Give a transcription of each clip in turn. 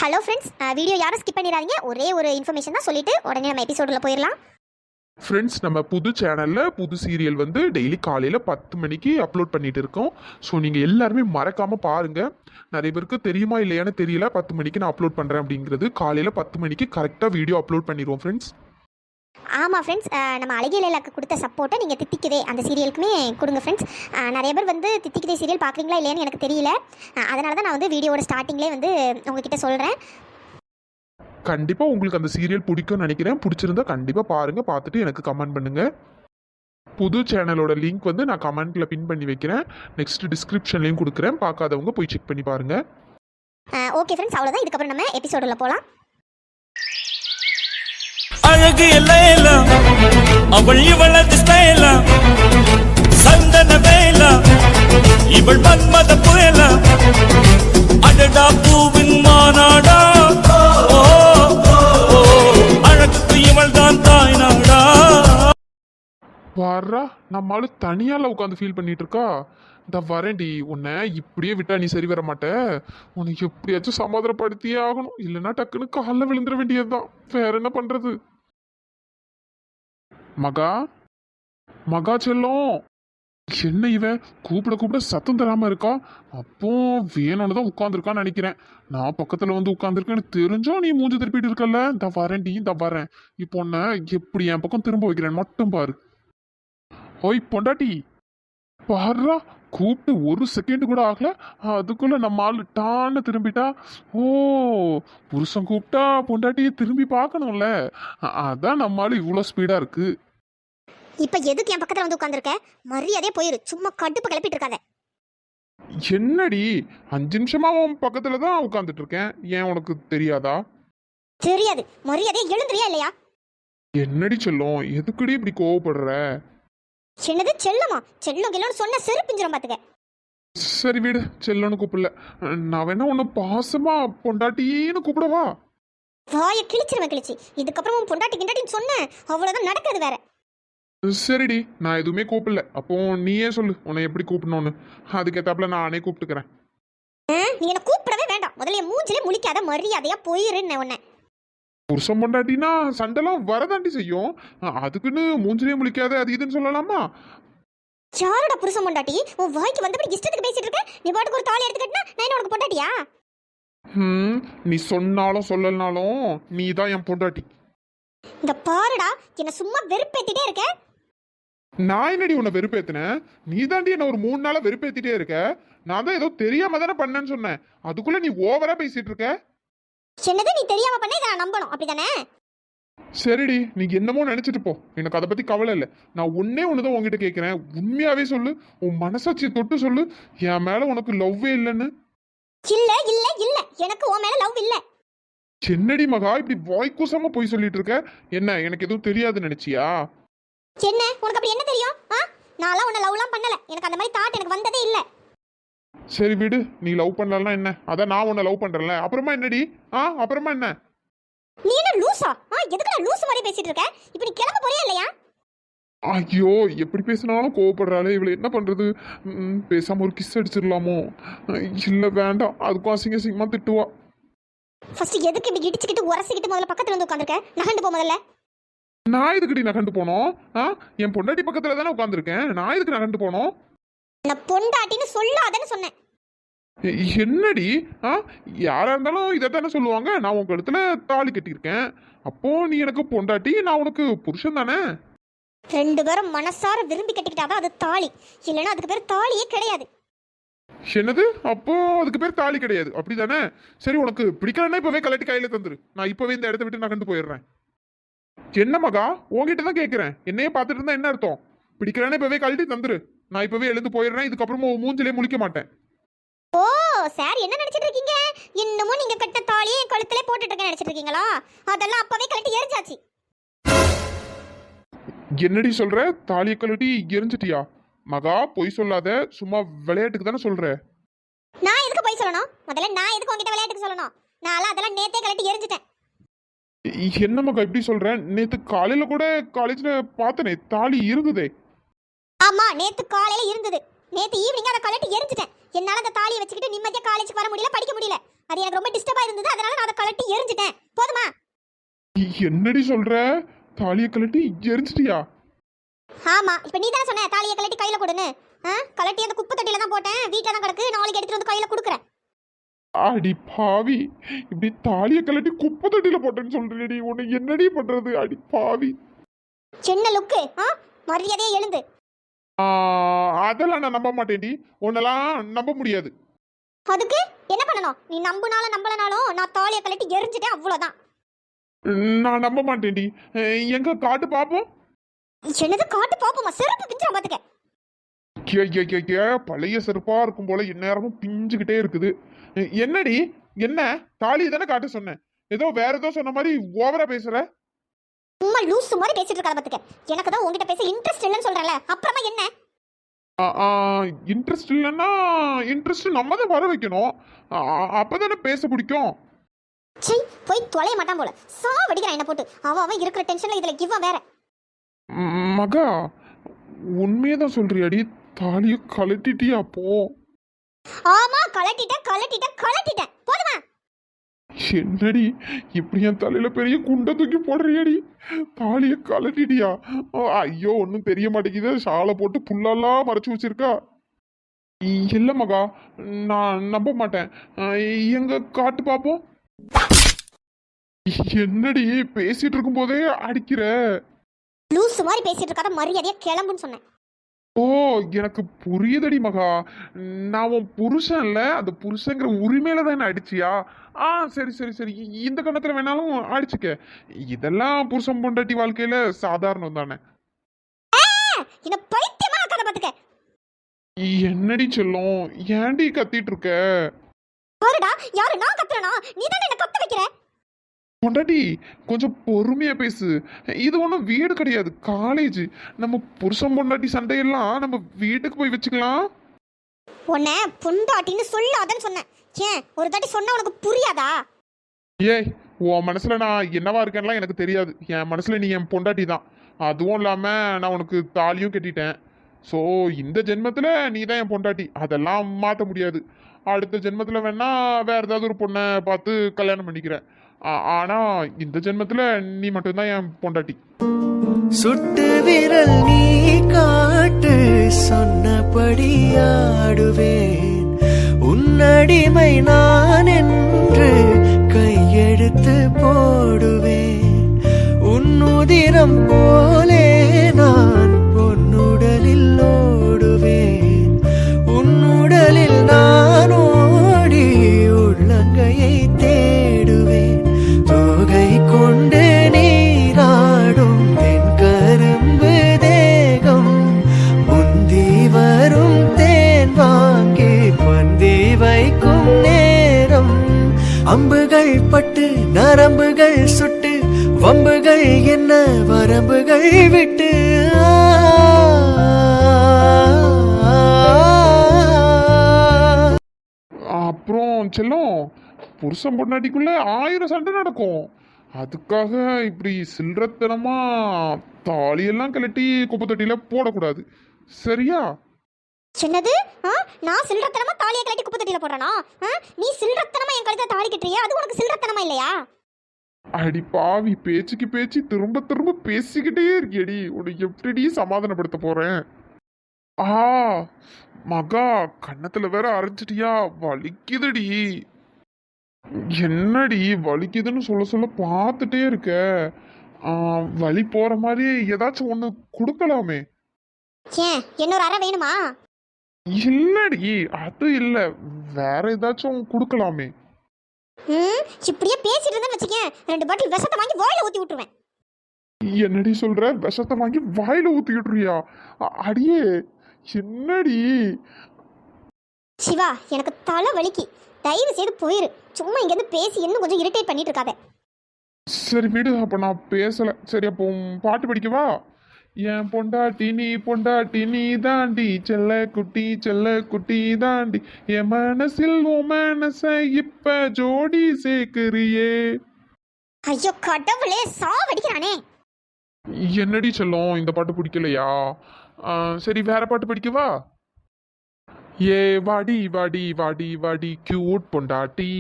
Hello friends, video யாரும் skip பண்ணிடாதீங்க. ஒரே ஒரு இன்ஃபர்மேஷன் தான் சொல்லிட்டு உடனே நம்ம எபிசோடில் போயிடலாம். ஃப்ரெண்ட்ஸ், நம்ம புது சேனலில் புது சீரியல் வந்து டெய்லி காலையில் 10 மணிக்கு அப்லோட் பண்ணிட்டு இருக்கோம். ஸோ நீங்கள் எல்லாருமே மறக்காமல் பாருங்கள். நிறைய பேருக்கு தெரியுமா இல்லையான்னு தெரியல, 10 மணிக்கு நான் அப்லோட் பண்ணுறேன் அப்படிங்கிறது. காலையில் 10 மணிக்கு கரெக்டாக வீடியோ அப்லோட் பண்ணிடுவோம் ஃப்ரெண்ட்ஸ். ஆமாம் ஃப்ரெண்ட்ஸ், நம்ம அழகியலைக்கு கொடுத்த சப்போர்ட்டை நீங்கள் தித்திக்குதே அந்த சீரியலுக்குமே கொடுங்க ஃப்ரெண்ட்ஸ். நிறைய பேர் வந்து தித்திக்குதே சீரியல் பார்க்குறீங்களா இல்லையான்னு எனக்கு தெரியல. அதனால தான் நான் வந்து வீடியோட ஸ்டார்டிங்லேயே வந்து உங்ககிட்ட சொல்கிறேன். கண்டிப்பாக உங்களுக்கு அந்த சீரியல் பிடிக்கும்னு நினைக்கிறேன். பிடிச்சிருந்தா கண்டிப்பாக பாருங்கள், பார்த்துட்டு எனக்கு கமெண்ட் பண்ணுங்கள். புது சேனலோட லிங்க் வந்து நான் கமெண்ட்டில் பின் பண்ணி வைக்கிறேன். நெக்ஸ்ட் டிஸ்கிரிப்ஷன்லேயும் கொடுக்குறேன், பார்க்காதவங்க போய் செக் பண்ணி பாருங்கள். ஓகே ஃப்ரெண்ட்ஸ், அவ்வளோதான். இதுக்கப்புறம் நம்ம எபிசோடில் போகலாம். அழகு எல்லாம் அவள் இவளது ஸ்டைலா, சந்தன வேலா இவள் மன்மத புயலா, அடடா பூவின் மாநாடா, அழகுக்கு இவள் தான் தாய் நாடா. வர்றா, நம்மளால தனியால உட்காந்து ஃபீல் பண்ணிட்டு இருக்கா. இந்த வரேன்டி, உன்னை இப்படியே விட்டா நீ சரி வர மாட்ட. உனக்கு எப்படியாச்சும் சமாதானப்படுத்தியே ஆகணும், இல்லைன்னா டக்குன்னு காலில் விழுந்துட வேண்டியதுதான். வேற என்ன பண்றது? மகா மகா செல்லம், என்ன இவன் கூப்பிட கூப்பிட சத்தம் தராம இருக்கா? அப்போ வேணும்னு தான் உட்காந்துருக்கான்னு நினைக்கிறேன். நான் பக்கத்துல வந்து உட்காந்துருக்கேன்னு தெரிஞ்சோ நீ மூஞ்சி திருப்பிட்டு இருக்கல. இந்த வரேன்டி, இந்த வரேன். இப்போ உன்னை எப்படி என் பக்கம் திரும்ப வைக்கிறேன் மட்டும் பாரு. ஓய் பொண்டாட்டி, பாருடா, கூப்பிட்டு ஒரு செகண்ட் கூட ஆகல, அதுக்குள்ள நம்ம ஆள் டான்னு திரும்பிட்டா. ஓ, புருஷன் கூப்பிட்டா பொண்டாட்டியை திரும்பி பார்க்கணும்ல, அதான் நம்ம ஆள் இவ்வளோ ஸ்பீடா இருக்கு. இப்போ எதுக்கு என் பக்கத்தில் வந்து உட்காந்துருக்க? மரியாதையே போயிரு, சும்மா கடுப்பு கிளப்பிட்டு இருக்காத. என்னடி, 5 நிமிஷமா உன் பக்கத்துல தான் உட்காந்துட்டு இருக்கேன், ஏன் உனக்கு தெரியாதா? தெரியாது, மரியாதையே எழுந்துறியா இல்லையா? என்னடி சொல்லும், எதுக்குடி இப்படி கோவப்படுற? சின்னது செல்லமா? செல்லம் கில்லன்னு சொன்ன செருப்பிஞ்சிரும் பாத்துக்க. சரி வீடு, செல்லன்னு கூப்பிடல. நான் வேணா உன்னை பாசமா பொண்டாட்டின்னு கூப்பிடவா? வாயை கிழிச்சிருவேன் கிழிச்சு. இதுக்கப்புறம் உன் பொண்டாட்டி கிண்டாட்டின்னு சொன்ன அவ்வளோதான் நடக்காது வேற. சரிடி, நான் எதுவுமே கூப்பிடல. அப்போ நீயே சொல்லு உன்னை எப்படி கூப்பிடணும்னு, அதுக்கேத்தாப்புல நானே கூப்பிட்டுக்கிறேன். நீ என்ன கூப்பிடவே வேண்டாம். முதல்ல மூஞ்சிலே முழிக்காத, மரியாதையா போயிருன்னு உன்னை. புருஷன் பொண்டாட்டினா சண்டைலாம் வரதாண்டி செய்யும், அதுக்குன்னு மூஞ்சிலே முழிக்காத அது இதுன்னு சொல்லலாமா? யாரோட புருஷன் பொண்டாட்டி? உன் வாய்க்கு வந்தபடி இஷ்டத்துக்கு பேசிட்டு இருக்க. நீ பாட்டுக்கு ஒரு தாலி எடுத்துக்கிட்டா நான் உனக்கு பொண்டாட்டியா? நீ சொன்னாலும் சொல்லலனாலும் நீ தான் என் பொண்டாட்டி. இந்த பாருடா, என்ன சும்மா வெறுப்பேத்திட்டே இருக்க. நான் என்னடி உன்னை வெறுப்பேத்தினேன்? நீ தாண்டி என்ன ஒரு 3 நாளா வெறுப்பேத்திட்டே இருக்க. நான் தான் ஏதோ தெரியாம தானே பண்ணேன்னு சொன்னேன், அதுக்குள்ள நீ ஓவரா பேசிட்டு இருக்க. என்னது நீ தெரியாம பண்ண? இதை நான் நம்பணும், அப்படிதானே? சரிடி, நீ என்னமோ நினைச்சிட்டு போ, எனக்கு அதை பத்தி கவலை இல்லை. நான் ஒன்னே ஒண்ணுதான் உங்ககிட்ட கேட்கிறேன், உண்மையாவே சொல்லு, உன் மனசாட்சியை தொட்டு சொல்லு, என் மேல உனக்கு லவ்வே இல்லைன்னு. இல்ல இல்ல இல்ல, எனக்கு உன் மேல லவ் இல்ல. என்னடி மகா இப்படி வாய்க்கூசாம போய் சொல்லிட்டு இருக்க? என்ன, எனக்கு எதுவும் தெரியாதுன்னு நினைச்சியா? என்ன உனக்கு அப்படி என்ன தெரியும்? நான்லாம் உன்னை லவ்லாம் பண்ணல, எனக்கு அந்த மாதிரி தாட் எனக்கு வந்ததே இல்ல. சரி விடு, நீ லவ் பண்ணலாம் என்ன, அதான் நான் உன்னை லவ் பண்றேன்ல, அப்புறமா என்னடி? அப்புறமா என்ன? நீ என்ன லூசா? எதுக்கு நான் லூசு மாதிரி பேசிட்டு இருக்க? இப்போ நீ கிளம்ப போறியா இல்லையா? ஐயோ, எப்படி பேசினாலும் கோவப்படுறாளே, இவளை என்ன பண்றது? பேசாம ஒரு கிஸ் அடிச்சிடலாமோ? இல்ல வேண்டாம், அதுக்கும் அசிங்க அசிங்கமா திட்டுவா. ஃபர்ஸ்ட் எதுக்கு இப்படி இடிச்சுக்கிட்டு உரசிக்கிட்டு முதல்ல பக்கத்துல வந்து உட்காந்துருக்க? நகண்டு போ முதல்ல. நான் எதுக்குடி நகண்டு போனோம்? என் பொண்டாட்டி பக்கத்துல தானே உட்காந்துருக்கேன், நான் எதுக்கு நகண்டு போனோம்? நான் பொண்டாட்டின்னு சொல்லாதன்னு சொன்னேன். என்னடி, யாரா இருந்தாலும் இதைத்தானே சொல்லுவாங்க. நான் உங்க இடத்துல தாலி கட்டியிருக்கேன், அப்போ நீ எனக்கு பொண்டாட்டி, நான் உனக்கு புருஷன் தானே. 2 பேரும் மனசார விரும்பி கட்டிக்கிட்டாதான் அது தாலி, இல்லைன்னா அதுக்கு பேர் தாலியே கிடையாது. என்னது? அப்போ அதுக்கு பேர் தாலி கிடையாது, அப்படிதானே? சரி, உனக்கு பிடிக்கலன்னா இப்பவே கலட்டி கையில தந்துரு, நான் இப்பவே இந்த இடத்த விட்டு நகண்டு போயிடுறேன். என்ன மகா, உங்ககிட்ட தான் கேட்கிறேன், என்னையே பார்த்துட்டு இருந்தா என்ன அர்த்தம்? பிடிக்கலன்னா இப்பவே கழட்டி தந்துரு, நான் இப்பவே எழுந்து போயிடுறேன். இதுக்கப்புறமா மூஞ்சிலே முழிக்க மாட்டேன். ஓ சார், என்ன நினைச்சிட்டு இருக்கீங்க? இன்னமும் நீங்க கட்ட தாலியே என் கழுத்திலே போட்டுட்டு இருக்க நினைச்சிட்டு இருக்கீங்களா? அதெல்லாம் அப்பவே கழட்டி எரிஞ்சாச்சு. என்னடி சொல்ற? தாலியை கழட்டி எரிஞ்சிட்டியா? மகா பொய் சொல்லாத, சும்மா விளையாட்டுக்கு தானே சொல்ற. நான் எதுக்கு போய் சொல்லணும்? முதல்ல நான் எதுக்கு உங்ககிட்ட விளையாட்டுக்கு சொல்லணும்? நான் அதெல்லாம் நேத்தே கழட்டி எரிஞ்சிட்டேன். என்ன மகா இப்படி சொல்ற? நேத்து காலையில கூட காலேஜ்ல பார்த்தனே, தாலி இருந்ததே. ஆமா, நேத்து காலையில இருந்தது. நேத்து ஈவினிங் அதை கழட்டி எரிஞ்சிட்டேன். என்னால அந்த தாலியை வச்சுக்கிட்டு நிம்மதியா காலேஜுக்கு வர முடியல, படிக்க முடியல. அது எனக்கு ரொம்ப டிஸ்டர்பா இருந்தது, அதனால நான் அதை கழட்டி எரிஞ்சிட்டேன். போதுமா? என்னடி சொல்ற? தாலியை கழட்டி எரிஞ்சிட்டியா? ஆமா, இப்ப நீ தானே சொன்ன தாலியை கழட்டி கையில கொடுன்னு. கழட்டி அந்த குப்பை தொட்டியில தான் போட்டேன், வீட்டில் தான் கிடக்கு, நாளைக்கு எடுத்துட்டு வந்து கையில கொடுக்குறேன். அடி பாவி, இப்படி தாலியை கழட்டி குப்பை தொட்டியில போட்டேன்னு சொல்றேடி, உன்னை என்னடி பண்றது? அடி பாவி. சின்ன லுக்கு, மரியாதையே எழுந்து. அதெல்லாம் நான் நம்ப மாட்டேன்டி, உன்னெல்லாம் நம்ப முடியாது. அதுக்கு என்ன பண்ணணும்? நீ நம்புனாலும் நம்பலனாலும் நான் தாலியை கழட்டி எரிஞ்சிட்டேன், அவ்வளவுதான். நான் நம்ப மாட்டேன்டி. எங்க காட்டு பாப்போம். என்னது காட்டு பாப்போமா? செருப்பு பிஞ்சிரும் பாத்துக்க. பழைய செருப்பா இருக்கும் போல எந்நேரமும் பிஞ்சுக்கிட்டே இருக்குது. என்னடி, என்ன தாலியை தானே காட்ட சொன்னேன், ஏதோ வேற ஏதோ சொன்ன மாதிரி ஓவரா பேசுற. சும்மா லூசு மாதிரி பேசிட்டு இருக்காத பாத்துக்க. எனக்கு தான் உங்ககிட்ட பேச இன்ட்ரெஸ்ட் இல்லைன்னு சொல்றேன்ல, அப்புறமா என்ன? இன்ட்ரெஸ்ட் இல்லைன்னா இன்ட்ரெஸ்ட் நம்ம தான் வர வைக்கணும், அப்பதானே பேச பிடிக்கும். சீ, போய் தொலைய மாட்டான் போல, சாவடிக்கிறான் என்ன போட்டு. அவன் இருக்கிற டென்ஷன்ல இதுல இவன் வேற. மகா, உண்மையதான் சொல்றியாடி? தாலியை கழட்டிட்டியா? அப்போ ஆமா, கழட்டிட்டேன். போதுமா? என்னடி இப்படி என் தலையில பெரிய குண்டை தூக்கி போடுறியாடி? தாலியை கழட்டிட்டியா? ஐயோ, ஒன்றும் தெரிய மாட்டேங்குது, ஷாலை போட்டு புல்லெல்லாம் மறைச்சு வச்சிருக்கா. இல்ல மகா, நான் நம்ப மாட்டேன். எங்க காட்டு பாப்போம். என்னடி பேசிட்டு இருக்கும் போதே அடிக்கிற? லூசு மாதிரி பேசிட்டு இருக்காத, மரியாதையா கிளம்புன்னு சொன்னேன். ஓ, எனக்கு புரியுதடி மகா, நான் உன் புருஷன் இல்ல, அந்த புருஷங்கிற உரிமையில தான் என்ன அடிச்சியா? சரி சரி சரி, இந்த கணத்துல வேணாலும் அடிச்சுக்க. இதெல்லாம் புருஷன் பொண்டாட்டி வாழ்க்கையில சாதாரணம் தானே. என்ன பைத்தியமா ஆக்காத பாத்துக்க. என்னடி சொல்லும், ஏன்டி கத்திட்டு இருக்க? பாருடா, யாரு நான் கத்துறனா? நீ தானே என்ன கத்த வைக்கிற. பொண்டாட்டி, கொஞ்சம் பொறுமையா பேசு. இது ஒன்றும் வீடு கிடையாது, காலேஜ். நம்ம புருஷன் பொண்டாட்டி சண்டையெல்லாம் நம்ம வீட்டுக்கு போய் வச்சுக்கலாம். உன்னை பொண்டாட்டின்னு சொல்லாதன்னு சொன்னேன். ஏன் ஒரு தாட்டி சொன்னா உனக்கு புரியாதா? ஏய், உன் மனசுல நான் என்னவா இருக்கேன்லாம் எனக்கு தெரியாது. என் மனசுல நீ என் பொண்டாட்டி தான். அதுவும் இல்லாம நான் உனக்கு தாலியும் கட்டிட்டேன். ஸோ இந்த ஜென்மத்துல நீ தான் என் பொண்டாட்டி, அதெல்லாம் மாற்ற முடியாது. அடுத்த ஜென்மத்துல வேணா வேற ஏதாவது ஒரு பொண்ணை பார்த்து கல்யாணம் பண்ணிக்கிறேன். ஆனா இந்த ஜென்மத்துல நீ மட்டும்தான் என் பொண்டாட்டி. சுட்டு விரல் நீ காட்டு, சொன்னபடி ஆடுவேன். உன்னடிமை நான் என்று கையெடுத்து போடுவேன். உன்னுதிரம் போலே நான் பொன்னுடலில் ஓடுவேன். உன்னுடலில் நான் ஓடி உள்ளங்கையை தேடுவேன். தோகை கொண்டு நீராடும் தென் கரும்பு தேகம், முந்தி வரும் தேன் வாங்கி பந்தி வைக்கும் நேரம். அம்புகள் பட்டு நரம்புகள் சுட்டு, வம்புகள் என்ன வரம்புகள் விட்டு. அப்புறம் செல்லம், புருஷன் பொண்டாட்டிக்குள்ள 1000 சண்டை நடக்கும். அதுக்காக இப்படி சில்லறத்தனமா தாலியெல்லாம் கழட்டி குப்பை தொட்டியில போடக்கூடாது, சரியா? சின்னது, நான் சில்லறத்தனமா தாலியை கழட்டி குப்பை தொட்டியில போடுறேனா? நீ சில்லறத்தனமா என் கழுத்தை தாலி கட்டுறியா? அது உனக்கு சில்லறத்தனமா இல்லையா? அடி பாவி, பேச்சுக்கு பேச்சு திரும்ப திரும்ப பேசிக்கிட்டே இருக்கியடி, உன்னை எப்படி சமாதானப்படுத்த போறேன்? மகா, கன்னத்துல வேற அரைஞ்சிட்டியா? வலிக்குதுடி. என்னடி வலிக்குதுன்னு சொல்ல சொல்ல பார்த்துட்டே இருக்க? வலி போற மாதிரி ஏதாச்சும் ஒண்ணு கொடுக்கலாமே. ஏன் இன்னொரு அறை வேணுமா? இல்லடி, அது இல்ல, வேற ஏதாச்சும் கொடுக்கலாமே. இப்படியே பேசிட்டு இருந்தேன்னு வச்சுக்கேன், 2 பாட்டில் விஷத்தை வாங்கி வாயில ஊத்தி விட்டுருவேன். என்னடி சொல்ற? விஷத்தை வாங்கி வாயில ஊத்திக்கிட்டுறியா? அடியே, என்னடி? சிவா, எனக்கு தலை வலிக்கு, தயவு செய்து போயிரு. சும்மா இங்கேருந்து பேசி இன்னும் கொஞ்சம் இரிட்டேட் பண்ணிட்டு இருக்காத. சரி விடு, அப்ப நான் பேசல. சரி, அப்போ பாட்டு படிக்கவா? என் பொண்டாட்டி நீ தாண்டி, செல்ல குட்டி தாண்டி, என் மனசில் உன் மனச இப்ப ஜோடி சேர்க்கிறியே. ஐயோ கடவுளே, சாவடிக்கிறானே. என்னடி சொல்லும், இந்த பாட்டு பிடிக்கலையா? சரி, வேற பாட்டு படிக்கவா? ஏ வாடி வாடி வாடி வாடி கியூட் பொண்டாட்டி,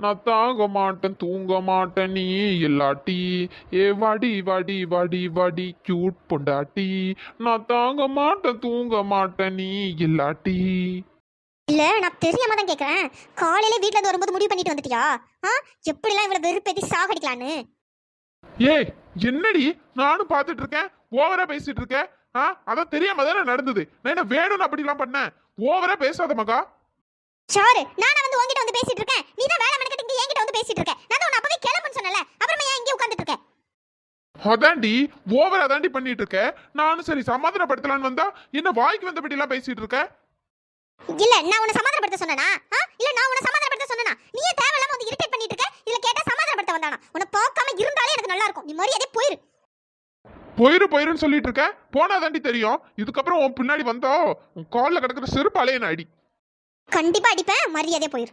நான் தாங்க மாட்டேன் தூங்க மாட்டேன் நீ இல்லாட்டி. ஏ வாடி வாடி வாடி வாடி கியூட் பொண்டாட்டி, நான் தாங்க மாட்டேன் தூங்க மாட்டேன் நீ இல்லாட்டி. இல்ல நான் தெரியாம தான் கேக்குறேன். காலையில வீட்ல இருந்து வரும்போது முடிவு பண்ணிட்டு வந்துட்டியா? எப்படிலாம் இவ்வளவு வெறுப்பேத்தி சாகடிக்கலான்னு? ஏய் என்னடி நானும் பார்த்துட்டு இருக்கேன், ஓவரா பேசிட்டு இருக்கேன். அதான் தெரியாம தானே நடந்தது. நான் என்ன வேணும்னு அப்படிலாம் பண்ணேன்? ஓவரா பேசாத மகா. சாரு நானா வந்து உன்கிட்ட வந்து பேசிட்டு இருக்கேன். நீ தான் வேலை மணிக்கிட்ட இங்க என்கிட்ட வந்து பேசிட்டு இருக்க. நான் தான் உன்னை அப்பவே கிளம்புன்னு சொன்னல. அப்புறமா ஏன் இங்கே உட்கார்ந்துட்டு இருக்க? அதாண்டி ஓவரா தாண்டி பண்ணிட்டு இருக்க. நானும் சரி சமாதானப்படுத்தலான்னு வந்தா என்ன வாய்க்கு வந்தபடிலாம் பேசிட்டு இருக்க. இல்ல நான் உன்னை சமாதானப்படுத்த சொன்னனா? இல்ல நான் உன்னை சமாதானப்படுத்த சொன்னனா? நீயே தேவையில்லாம வந்து இரிட்டேட் பண்ணிட்டு இருக்க. இதுல கேட்டா சமாதானப்படுத்த வந்தானா? உன்னை பார்க்காம இருந்தாலே எனக்கு நல்லா இருக்கும். நீ மரியாதை போயிரு. போயிருன்னு சொல்லிட்டு இருக்க. போனா தாண்டி தெரியும். இதுக்கப்புறம் உன் பின்னாடி வந்தா உன் கால்ல கிடக்குற செருப்பாலே என்ன அடி. கண்டிப்பா அடிப்பேன். மரியாதை போயிரு.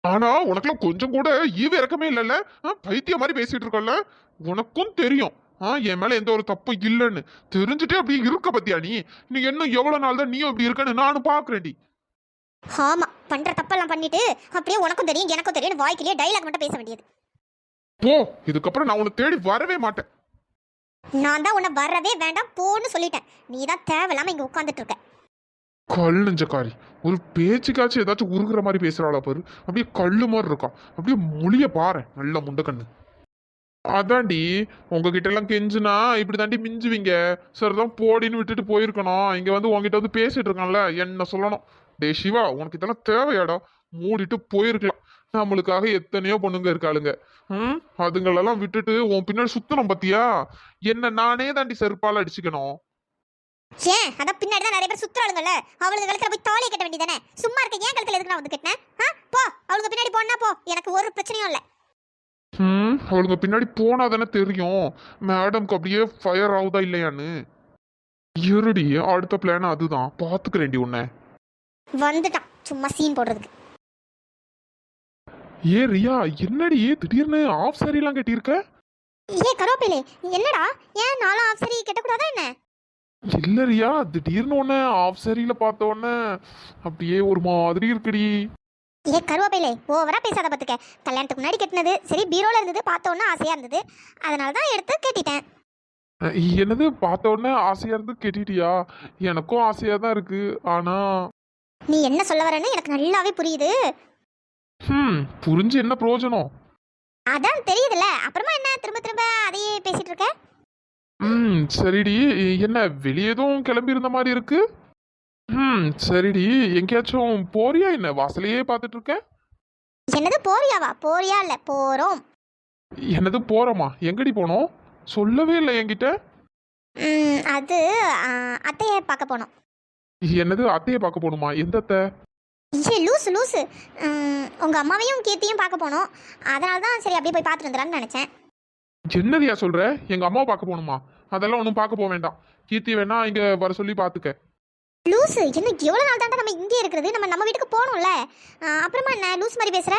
ஆனா உனக்குலாம் கொஞ்சம் கூட ஈவு இறக்கமே இல்லைல்ல. பைத்திய மாதிரி பேசிட்டு இருக்கல. உனக்கும் தெரியும் என் மேல எந்த ஒரு தப்பும் இல்லைன்னு தெரிஞ்சுட்டே அப்படியே இருக்க பத்தியா நீ. நீ இன்னும் எவ்வளவு நாள் தான் நீயும் இப்படி இருக்கன்னு நானும் பாக்குறேன்டி. ஆமா பண்ற தப்பெல்லாம் பண்ணிட்டு அப்படியே உனக்கும் தெரியும் எனக்கும் தெரியும் வாய்க்கிலேயே டைலாக் மட்டும் பேச வேண்டியது. போ, இதுக்கப்புறம் நான் உன்னை தேடி வரவே மாட்டேன். நான் தான் உன்னை வரவே வேண்டாம் போன்னு சொல்லிட்டேன். நீ தான் தேவையில்லாம இங்க உட்கார்ந்துட்டு இருக்க. கல் நெஞ்சக்காரி, ஒரு பேச்சுக்காச்சும் ஏதாச்சும் உருகுற மாதிரி பேசுறாளா பாரு. அப்படியே கல்லு மாதிரி இருக்கான். அப்படியே மொழிய பாரு, நல்ல முண்டக்கண்ணு. அதாண்டி உங்ககிட்ட எல்லாம் கெஞ்சுனா இப்படி தாண்டி மிஞ்சுவீங்க. சரிதான் போடின்னு விட்டுட்டு போயிருக்கணும். இங்க வந்து உங்ககிட்ட வந்து பேசிட்டு இருக்கான்ல, என்ன சொல்லணும். டே சிவா, உனக்கு இதெல்லாம் தேவையாடா? மூடிட்டு போயிருக்கலாம். நம்மளுக்காக எத்தனையோ பொண்ணுங்க இருக்காளுங்க. அதுங்களெல்லாம் விட்டுட்டு உன் பின்னாடி சுத்தணும் பத்தியா? என்ன நானே தாண்டி செருப்பால அடிச்சுக்கணும். ஏன் அதான் பின்னாடி தான் நிறைய பேர் சுத்துறாளுங்கல்ல, அவளுங்க கழுத்துல போய் தாலியை கட்ட வேண்டியதானே? சும்மா இருக்க ஏன் கழுத்துல எதுக்கு நான் வந்து கட்டினேன்? போ அவளுங்க பின்னாடி போனா போ, எனக்கு ஒரு பிரச்சனையும் இல்லை. அவளுங்க பின்னாடி போனா தானே தெரியும் மேடம்க்கு அப்படியே ஃபயர் ஆகுதா இல்லையான்னு. இருடி, அடுத்த பிளான் அதுதான். பாத்துக்கிறேன்டி உன்னை. வந்துட்டான் சும்மா சீன் போடுறதுக்கு. ஏ ரியா, என்னடி திடீர்னு ஆஃப் சாரிலாம் கட்டியிருக்க? ஏ கரோப்பிலே, என்னடா ஏன் நானும் ஆஃப் சாரி கட்டக்கூடாதா என்ன? இல்ல ரியா, திடீர்னு உன்னை ஆஃப் சாரியில பார்த்த உடனே அப்படியே ஒரு மாதிரி இருக்குடி. ஏ கருவாப்பையிலே ஓவரா பேசாத பத்துக்க. கல்யாணத்துக்கு முன்னாடி கட்டினது சரி, பீரோல இருந்தது, பார்த்தோன்னா ஆசையா இருந்தது, அதனால தான் எடுத்து கட்டிட்டேன். என்னது பார்த்த உடனே ஆசையா இருந்து கட்டிட்டியா? எனக்கும் ஆசையா தான் இருக்கு. ஆனா நீ என்ன சொல்ல வரேன்னு எனக்கு நல்லாவே புரியுது. புரிஞ்சு என்ன பிரயோஜனம்? அதான் தெரியுதுல்ல, அப்புறமா என்ன திரும்ப திரும்ப அதையே பேசிட்டு இருக்க? சரிடி, என்ன வெளியே எதுவும் கிளம்பி இருந்த மாதிரி இருக்கு? சரிடி, எங்கேயாச்சும் போறியா என்ன? வாசலையே பார்த்துட்டு இருக்க. என்னது போறியாவா? போறியா இல்ல போறோம். என்னது போறோமா? எங்கடி போனோம்? சொல்லவே இல்லை என்கிட்ட. அது அத்தையை பார்க்க போனோம். என்னது அத்தையை பார்க்க போகணுமா? எந்த அத்தை? ஏ லூசு லூசு, உங்க அம்மாவையும் கீர்த்தியும் பார்க்க போனோம். அதனால தான் சரி அப்படியே போய் பார்த்துட்டு வந்துடலான்னு நினைச்சேன். என்னதியா சொல்ற? எங்க அம்மாவை பார்க்க போகணுமா? அதெல்லாம் ஒன்றும் பார்க்க போக வேண்டாம். கீர்த்தி வேணா இங்க வர சொல்லி பார்த்துக்க. லூசு, என்ன எவ்வளோ நாள் தாண்டா நம்ம இங்கே இருக்கிறது? நம்ம வீட்டுக்கு போகணும்ல. அப்புறமா என்ன லூஸ் மாதிரி பேசுற?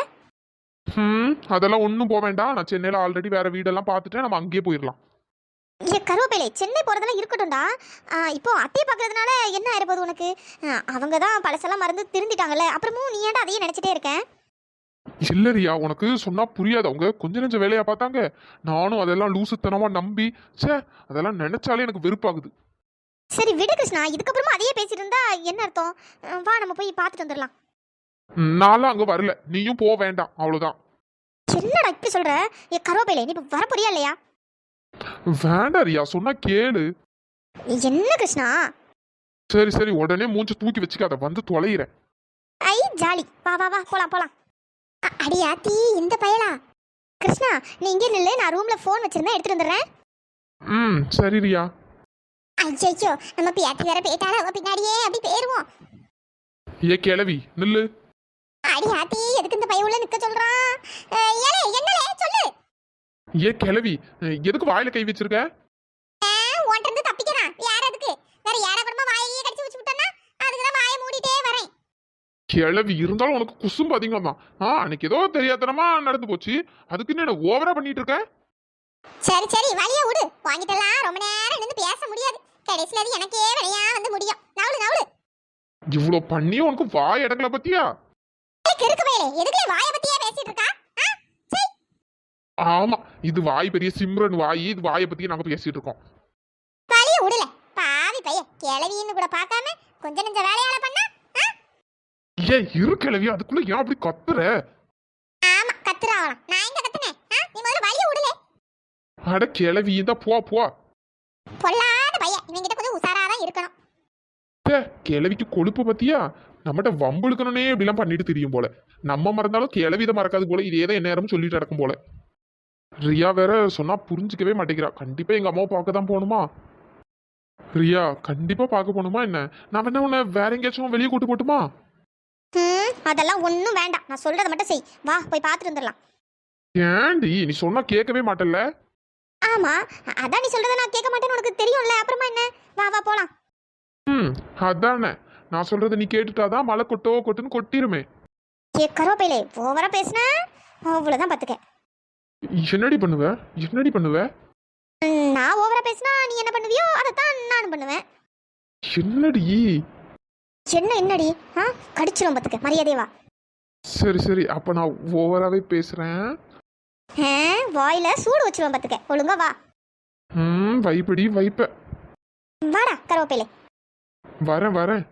அதெல்லாம் ஒன்றும் போக வேண்டாம். நான் சென்னையில் ஆல்ரெடி வேற வீடெல்லாம் பார்த்துட்டேன். நம்ம அங்கேயே போயிடலாம். ஏ கருவேப்பிலை, சென்னை போகிறதெல்லாம் இருக்கட்டும்டா. இப்போ அத்தையை பார்க்கறதுனால என்ன ஆயிரப்போகுது உனக்கு? அவங்க தான் பழசெல்லாம் மறந்து திருந்திட்டாங்கல்ல, அப்புறமும் நீ ஏன்டா அதையே நினச்சிட்டே இருக்கேன்? இல்லரியா, உனக்கு சொன்னா புரியாது. அவங்க கொஞ்ச நெஞ்ச வேலையா பார்த்தாங்க. நானும் அதெல்லாம் லூசுத்தனமா நம்பி அதெல்லாம் நினைச்சாலே எனக்கு வெறுப்பாகுது. சரி விடு கிருஷ்ணா, இதுக்கப்புறமா அதையே பேசிட்டு இருந்தா என்ன அர்த்தம்? வா நம்ம போய் பார்த்துட்டு வந்துடலாம். நான்லாம் அங்க வரல, நீயும் போக வேண்டாம், அவ்வளவுதான். என்னடா இப்படி சொல்ற? ஏ கருவேப்பிலை, நீ இப்போ வர போறியா இல்லையா? வேண்டாம் ரியா, சொன்னா கேளு. என்ன கிருஷ்ணா? சரி சரி, உடனே மூஞ்ச தூக்கி வச்சுக்காத, வந்து தொலைகிறேன். ஐ ஜாலி, வா வா வா போலாம் போலாம். அடியாத்தி இந்த பயலா. கிருஷ்ணா நீ இங்கே நில்லு, நான் ரூம்ல ஃபோன் வச்சிருந்தேன், எடுத்துட்டு வந்துடுறேன். சரி ரியா. ஐயோ நம்ம பியாத்தி வேற போயிட்டாலும் அவ பின்னாடியே அப்படி போயிருவோம். ஏ கிளவி நில்லு. அடியாத்தி எதுக்கு இந்த பைய உள்ள நிக்க சொல்றான்? ஏலே என்னலே சொல்லு. ஏ கிளவி, எதுக்கு வாயில கை வச்சிருக்க? உன்கிட்ட இருந்து தப்பிக்கிறான். யார் அதுக்கு? வேற யாரா கூடமா வாயிலே கடிச்சு வச்சு விட்டனா? அதுக்கு தான் வாயை மூடிட்டே வரேன். கிளவி இருந்தாலும் உனக்கு குசும்பு அதிகம் தான். அன்னைக்கு ஏதோ தெரியாதனமா நடந்து போச்சு, அதுக்கு என்ன ஓவரா பண்ணிட்டு இருக்க? சரி சரி வழியா விடு. வாங்கிட்டலாம் ரொம்ப நேரம் நின்று பேச முடியாது. கடைசில அது எனக்கே வழியா வந்து முடியும். நவுளு நவுளு. இவ்வளோ பண்ணியும் உனக்கு வாய் இடங்கள பத்தியா? கிறுக்கு பயலே, எதுக்குல வாயை பத்தியே பேசிட்டு இருக்கா? சீ. ஆமா, இது வாய் பெரிய சிம்ரன் வாய், இது வாயை பத்தி நாங்க பேசிட்டு இருக்கோம். வலிய விடல பாவி பைய, கிளவின்னு கூட பார்க்காம கொஞ்ச நெஞ்ச வேலையால பண்ணா. ஏன் இரு கிளவி, அதுக்குள்ள ஏன் அப்படி கத்துற? ஆமா கத்துறாவலாம், நான் எங்க கத்துனேன்? நீ முதல்ல வலிய விடல. அட கிளவி தான், போ போ. பொல்லாத பைய, இவங்கிட்ட கொஞ்சம் உசாராதான் இருக்கணும். கிளவிக்கு கொழுப்பு பத்தியா? நம்மகிட்ட வம்புழுக்கணும்னே இப்படிலாம் பண்ணிட்டு தெரியும் போல. நம்ம மறந்தாலும் கிளவிதை மறக்காது போல. இதே தான் நேரம் சொல்லிட்டு நடக்கும் போல. ரியா வேற சொன்னா புரிஞ்சுக்கவே மாட்டேங்கிறா. கண்டிப்பா எங்க அம்மாவை பார்க்க தான் போகணுமா? ரியா கண்டிப்பா பார்க்க போகணுமா என்ன? நான் என்ன உன்னை வேற எங்கேயாச்சும் வெளியே கூட்டு போட்டுமா? அதெல்லாம் ஒன்றும் வேண்டாம், நான் சொல்றதை மட்டும் செய். வா போய் பார்த்துட்டு வந்துடலாம். ஏண்டி நீ சொன்னா கேட்கவே மாட்டல்ல? ஆமா, அதான் நீ சொல்றதை நான் கேட்க மாட்டேன்னு உனக்கு தெரியும்ல, அப்புறமா என்ன? வா வா போலாம். அதானே, நான் சொல்றதை நீ கேட்டுட்டாதான் மழை கொட்டோ கொட்டுன்னு கொட்டிருமே. ஏ கருவேப்பிலை, ஓவரா பேசுன அவ்வளோதான் பார்த்துக்க. என்னடி பண்ணுவ? என்னடி பண்ணுவ? நான் ஓவரா பேசினா நீ என்ன பண்ணுவியோ அதைத்தான் நானும் பண்ணுவேன். என்னடி? என்னடி? கடிச்சிரும் பார்த்துக்க, மரியாதை வா. சரி சரி, அப்ப நான் ஓவராவே பேசுறேன். வாயில சூடு வச்சிருவேன் பார்த்துக்க, ஒழுங்கா வா. வைப்படி வைப்ப. வாடா கருவேப்பிலை. வரேன் வரேன்.